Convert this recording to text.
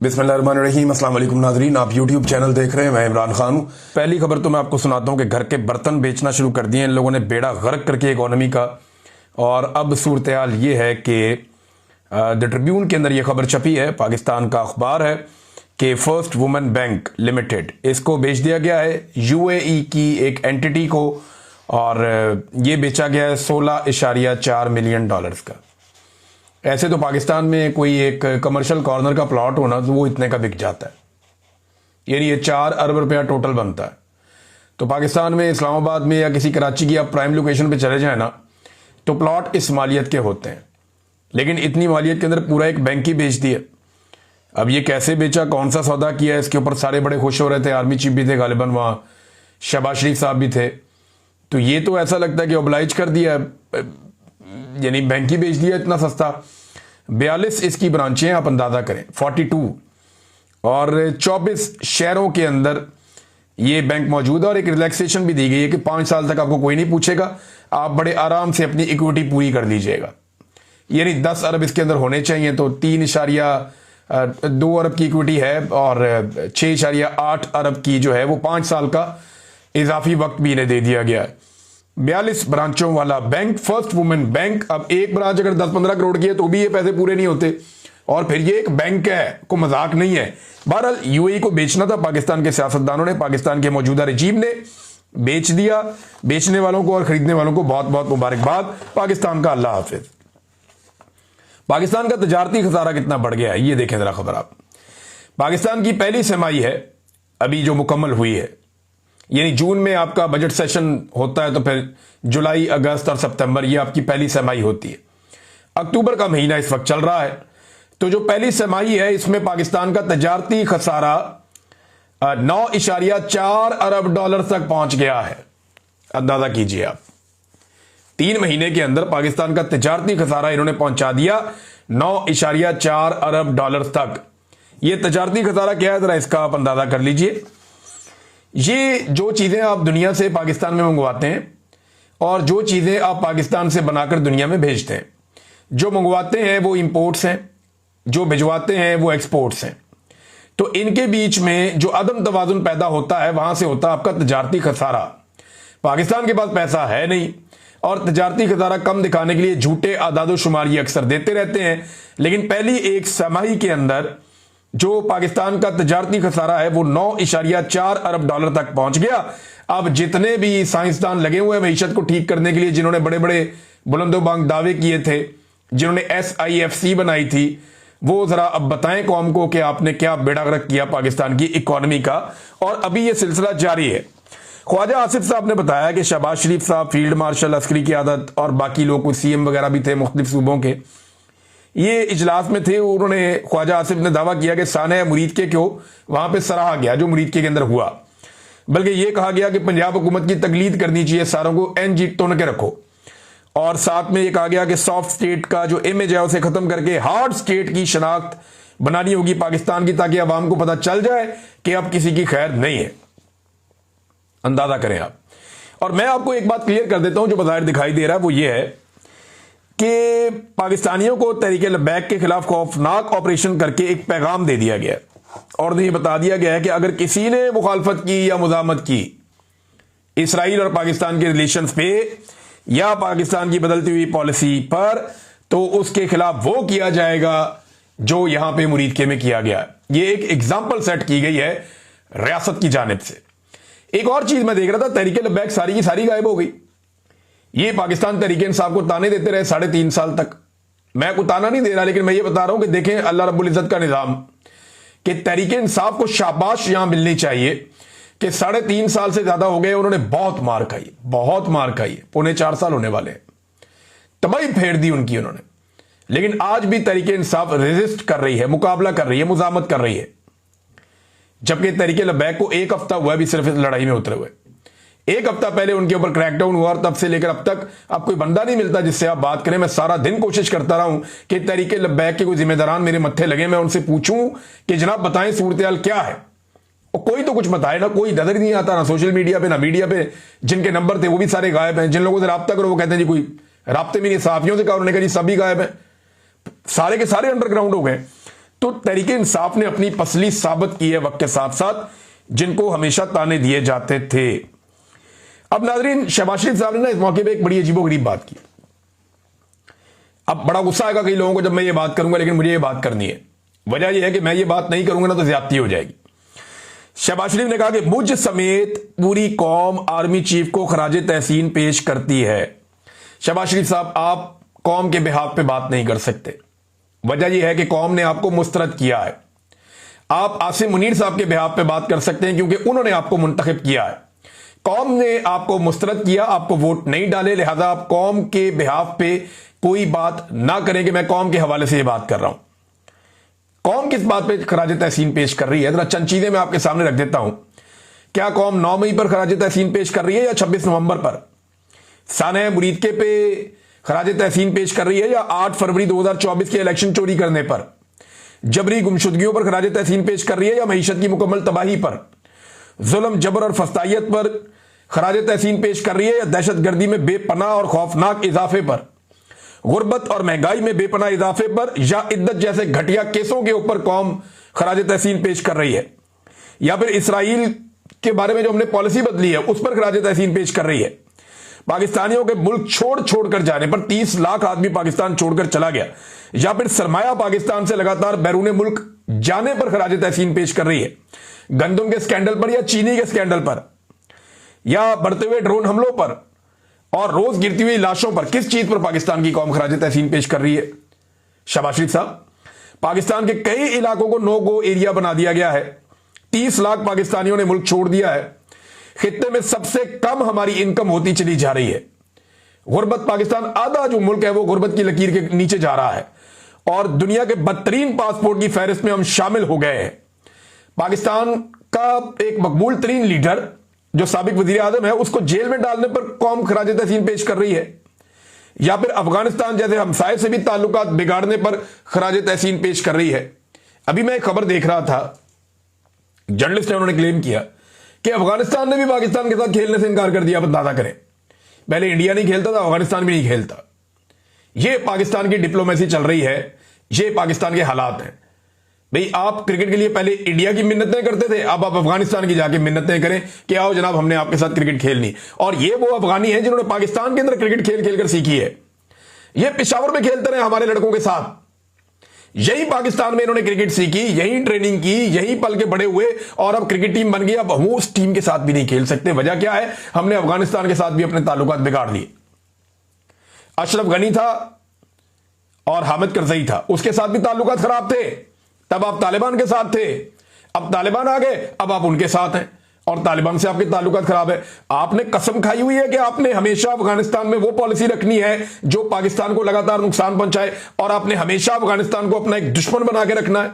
बिस्मिल्लाहिर्रहमानिर्रहीम। अस्सलाम वालेकुम नाजरीन, आप यूट्यूब चैनल देख रहे हैं, मैं इमरान खान हूँ। पहली खबर तो मैं आपको सुनाता हूँ कि घर के बर्तन बेचना शुरू कर दिए इन लोगों ने, बेड़ा गर्क करके इकोनॉमी का। और अब सूरत हाल ये है कि द ट्रिब्यून के अंदर ये खबर छपी है, पाकिस्तान का अखबार है, कि फर्स्ट वुमेन बैंक लिमिटेड इसको बेच दिया गया है यूएई की एक एंटिटी को, और ये बेचा गया है $16.4 मिलियन का। ऐसे तो पाकिस्तान में कोई एक कमर्शियल कॉर्नर का प्लॉट होना तो वो इतने का बिक जाता है, यानी ये 4 अरब रुपया टोटल बनता है। तो पाकिस्तान में इस्लामाबाद में या किसी कराची की आप प्राइम लोकेशन पे चले जाए ना, तो प्लॉट इस मालियत के होते हैं, लेकिन इतनी मालियत के अंदर पूरा एक बैंक ही बेच दिया। अब ये कैसे बेचा, कौन सा सौदा किया, इसके ऊपर सारे बड़े खुश हो रहे थे। आर्मी चीफ भी थे गालिबन, वहां शहबाज शरीफ साहब भी थे। तो ये तो ऐसा लगता है कि ओब्लाइज कर दिया, यानी बैंक ही बेच दिया इतना सस्ता। 42 इसकी ब्रांचें, आप अंदाजा करें 42, और 24 शहरों के अंदर ये बैंक मौजूद है। और एक रिलैक्सेशन भी दी गई है कि 5 साल तक आपको कोई नहीं पूछेगा, आप बड़े आराम से अपनी इक्विटी पूरी कर लीजिएगा। यानी 10 अरब इसके अंदर होने चाहिए, तो 3.2 अरब की इक्विटी है, और 6.8 अरब की जो है वो 5 साल का इजाफी वक्त भी इन्हें दे दिया गया है। 42 ब्रांचों वाला बैंक, फर्स्ट वुमेन बैंक। अब एक ब्रांच अगर 10-15 करोड़ की है तो भी ये पैसे पूरे नहीं होते, और फिर ये एक बैंक है, को मजाक नहीं है। बहरहाल यूएई को बेचना था पाकिस्तान के सियासतदानों ने, पाकिस्तान के मौजूदा रजीम ने बेच दिया। बेचने वालों को और खरीदने वालों को बहुत बहुत मुबारकबाद। पाकिस्तान का अल्लाह हाफिज। पाकिस्तान का तजारती खसारा कितना बढ़ गया है ये देखें जरा खबर आप। पाकिस्तान की पहली छमाही है अभी जो मुकम्मल हुई है, यानी जून में आपका बजट सेशन होता है, तो फिर जुलाई, अगस्त और सितंबर ये आपकी पहली छमाही होती है। अक्टूबर का महीना इस वक्त चल रहा है, तो जो पहली छमाही है इसमें पाकिस्तान का तजारती खसारा 9.4 अरब डॉलर तक पहुंच गया है। अंदाजा कीजिए आप, 3 महीने के अंदर पाकिस्तान का तजारती खसारा इन्होंने पहुंचा दिया 9.4 अरब डॉलर तक। यह तजारती खसारा क्या है, जरा इसका आप अंदाजा कर लीजिए। ये जो चीजें आप दुनिया से पाकिस्तान में मंगवाते हैं, और जो चीजें आप पाकिस्तान से बनाकर दुनिया में भेजते हैं, जो मंगवाते हैं वो इंपोर्ट्स हैं, जो भिजवाते हैं वो एक्सपोर्ट्स हैं। तो इनके बीच में जो अदम तवाजुन पैदा होता है, वहां से होता है आपका तजारती खसारा। पाकिस्तान के पास पैसा है नहीं, और तजारती खसारा कम दिखाने के लिए झूठे आदादो शुमार ये अक्सर देते रहते हैं। लेकिन पहली एक छमाही के अंदर जो पाकिस्तान का तजारती खसारा है वो 9.4 अरब डॉलर तक पहुंच गया। अब जितने भी साइंसदान लगे हुए हैं मईशत को ठीक करने के लिए, जिन्होंने बड़े बड़े बुलंदोबांग दावे किए थे, जिन्होंने SIFC बनाई थी, वो जरा अब बताएं कौम को कि आपने क्या बेड़ा गर्क किया पाकिस्तान की इकोनॉमी का। और अभी ये सिलसिला जारी है। ख्वाजा आसिफ साहब ने बताया कि शहबाज शरीफ साहब, फील्ड मार्शल अस्करी की आदत, और बाकी लोग कुछ CM वगैरह भी थे मुख्तलिफ सूबों के, ये इजलास में थे। उन्होंने, ख्वाजा आसिफ ने दावा किया कि साने मुरीद के क्यों वहां पे सराहा गया जो मुरीद के अंदर हुआ, बल्कि यह कहा गया कि पंजाब हुकूमत की तकलीद करनी चाहिए, सारों को NG टोन के रखो। और साथ में यह कहा गया कि सॉफ्ट स्टेट का जो इमेज है उसे खत्म करके हार्ड स्टेट की शनाख्त बनानी होगी पाकिस्तान की, ताकि अवाम को पता चल जाए कि अब किसी की खैर नहीं है। अंदाजा करें आप। और मैं आपको एक बात क्लियर कर देता हूं, जो बाहर दिखाई दे रहा है वो ये है कि पाकिस्तानियों को तहरीक लब्बैक के खिलाफ खौफनाक ऑपरेशन करके एक पैगाम दे दिया गया, और ये बता दिया गया है कि अगर किसी ने मुखालफत की या मुजामत की इसराइल और पाकिस्तान के रिलेशंस पे या पाकिस्तान की बदलती हुई पॉलिसी पर, तो उसके खिलाफ वो किया जाएगा जो यहां पे मुरीदके में किया गया। ये एक एग्जाम्पल सेट की गई है रियासत की जानिब से। एक और चीज मैं देख रहा था, तहरीक लब्बैक सारी की सारी गायब हो गई। ये पाकिस्तान तहरीक इंसाफ को ताने देते रहे 3.5 साल तक। मैं को ताना नहीं दे रहा, लेकिन मैं ये बता रहा हूं कि देखें अल्लाह रब्बुल इज्जत का निजाम, कि तहरीक इंसाफ को शाबाश यहां मिलनी चाहिए कि 3.5 साल से ज्यादा हो गए, उन्होंने बहुत मार खाई, बहुत मार खाई। 3.25 साल होने वाले हैं, तबाही फेर दी उनकी उन्होंने। लेकिन आज भी तहरीक इंसाफ रेजिस्ट कर रही है, मुकाबला कर रही है, मुजामत कर रही है। जबकि तहरीक लब्बैक को 1 हफ्ता हुआ भी सिर्फ इस लड़ाई में उतरे हुए। 1 हफ्ता पहले उनके ऊपर क्रैकडाउन हुआ, और तब से लेकर अब तक अब कोई बंदा नहीं मिलता जिससे आप बात करें। मैं सारा दिन कोशिश करता रहा हूं कि तहरीक लब्बैक के कोई जिम्मेदारान मेरे मत्थे लगे, मैं उनसे पूछूं कि जनाब बताएं सूरत हाल क्या है, और कोई तो कुछ बताए ना। कोई नजर नहीं आता, ना सोशल मीडिया पे ना मीडिया पे। जिनके नंबर थे वो भी सारे गायब हैं। जिन लोगों से रब्ता करो वो कहते हैं जी कोई राब्ते में नहीं। सहाफियों से कहा, उन्होंने कहा जी सभी गायब हैं, सारे के सारे अंडरग्राउंड हो गए। तो तहरीके इंसाफ ने अपनी पसली साबित की है वक्त के साथ साथ, जिनको हमेशा ताने दिए जाते थे। अब नाजरीन, शहबाज शरीफ साहब ने ना इस मौके पे एक बड़ी अजीबोगरीब बात की। अब बड़ा गुस्सा आएगा कई लोगों को जब मैं ये बात करूंगा, लेकिन मुझे ये बात करनी है। वजह यह है कि मैं ये बात नहीं करूंगा ना तो ज्यादती हो जाएगी। शहबाज शरीफ ने कहा कि मुझ समेत पूरी कौम आर्मी चीफ को खराज तहसीन पेश करती है। शहबाज शरीफ साहब, आप कौम के बिहाफ पे बात नहीं कर सकते। वजह यह है कि कौम ने आपको मुस्तरद किया है। आप आसिम मुनीर साहब के बिहाफ पे बात कर सकते हैं क्योंकि उन्होंने आपको मुंतखब किया है। कौम ने आपको मुस्तरद किया, आपको वोट नहीं डाले, लिहाजा आप कौम के बिहाफ पे कोई बात ना करें कि मैं कौम के हवाले से ये बात कर रहा हूं। कौम किस बात पे खराज तहसीन पेश कर रही है, जरा चंद चीजें मैं आपके सामने रख देता हूं। क्या कौम 9 मई पर खराज तहसीन पेश कर रही है या 26 नवंबर पर? साने मुरीदके पे खराज तहसीन पेश कर रही है या 8 फरवरी 2024 के इलेक्शन चोरी करने पर? जबरी गुमशुदगियों पर खराज तहसीन पेश कर रही है या मईशत की मुकम्मल तबाही पर? जुल्म, जबर और फस्तायत पर खराज तहसीन पेश कर रही है या दहशतगर्दी में बेपनाह और खौफनाक इजाफे पर? गुर्बत और महंगाई में बेपनाह इजाफे पर या इद्दत जैसे घटिया केसों के ऊपर कौम खराज तहसीन पेश कर रही है? या फिर इसराइल के बारे में जो हमने पॉलिसी बदली है उस पर खराज तहसीन पेश कर रही है? पाकिस्तानियों के मुल्क छोड़कर जाने पर 30 लाख आदमी पाकिस्तान छोड़कर चला गया, या फिर सरमाया पाकिस्तान से लगातार बैरून मुल्क जाने पर खराज तहसीन पेश कर रही है? गंदम के स्कैंडल पर या चीनी के स्कैंडल पर या बढ़ते हुए ड्रोन हमलों पर और रोज गिरती हुई लाशों पर, किस चीज पर पाकिस्तान की कौम खराज तहसीन पेश कर रही है? शहबाज शरीफ साहब, पाकिस्तान के कई इलाकों को नो गो एरिया बना दिया गया है। 30 लाख पाकिस्तानियों ने मुल्क छोड़ दिया है। खित्ते में सबसे कम हमारी इनकम होती चली जा रही है। गुर्बत, पाकिस्तान आधा जो मुल्क है वो गुर्बत की लकीर के नीचे जा रहा है और दुनिया के बदतरीन पासपोर्ट की फहरिस्त में हम शामिल हो गए हैं। पाकिस्तान का एक मकबूल तरीन लीडर जो साबिक वजीर आजम है उसको जेल में डालने पर कौम खराज तहसीन पेश कर रही है, या फिर अफगानिस्तान जैसे हमसाये से भी ताल्लुकात बिगाड़ने पर खराज तहसीन पेश कर रही है। अभी मैं एक खबर देख रहा था, जर्नलिस्ट ने उन्होंने क्लेम किया कि अफगानिस्तान ने भी पाकिस्तान के साथ खेलने से इनकार कर दिया। अंदाजा करें, पहले इंडिया नहीं खेलता था, अफगानिस्तान भी नहीं खेलता। यह पाकिस्तान की डिप्लोमेसी चल रही है, यह पाकिस्तान के हालात हैं। भाई, आप क्रिकेट के लिए पहले इंडिया की मिन्नतें करते थे, अब आप अफगानिस्तान की जाके मिन्नतें करें कि आओ जनाब हमने आपके साथ क्रिकेट खेलनी। और ये वो अफगानी हैं जिन्होंने पाकिस्तान के अंदर क्रिकेट खेल खेलकर सीखी है। ये पेशावर में खेलते रहे हमारे लड़कों के साथ, यही पाकिस्तान में इन्होंने क्रिकेट सीखी, यही ट्रेनिंग की, यही पल के बड़े हुए और अब क्रिकेट टीम बन गई। अब हम उस टीम के साथ भी नहीं खेल सकते। वजह क्या है? हमने अफगानिस्तान के साथ भी अपने ताल्लुकात बिगाड़ दिए। अशरफ गनी था और हामिद करजई था, उसके साथ भी ताल्लुकात खराब थे। तब आप तालिबान के साथ थे, अब तालिबान आ गए, अब आप उनके साथ हैं और तालिबान से आपके ताल्लुकात खराब है। आपने कसम खाई हुई है कि आपने हमेशा अफगानिस्तान में वो पॉलिसी रखनी है जो पाकिस्तान को लगातार नुकसान पहुंचाए और आपने हमेशा अफगानिस्तान को अपना एक दुश्मन बना के रखना है।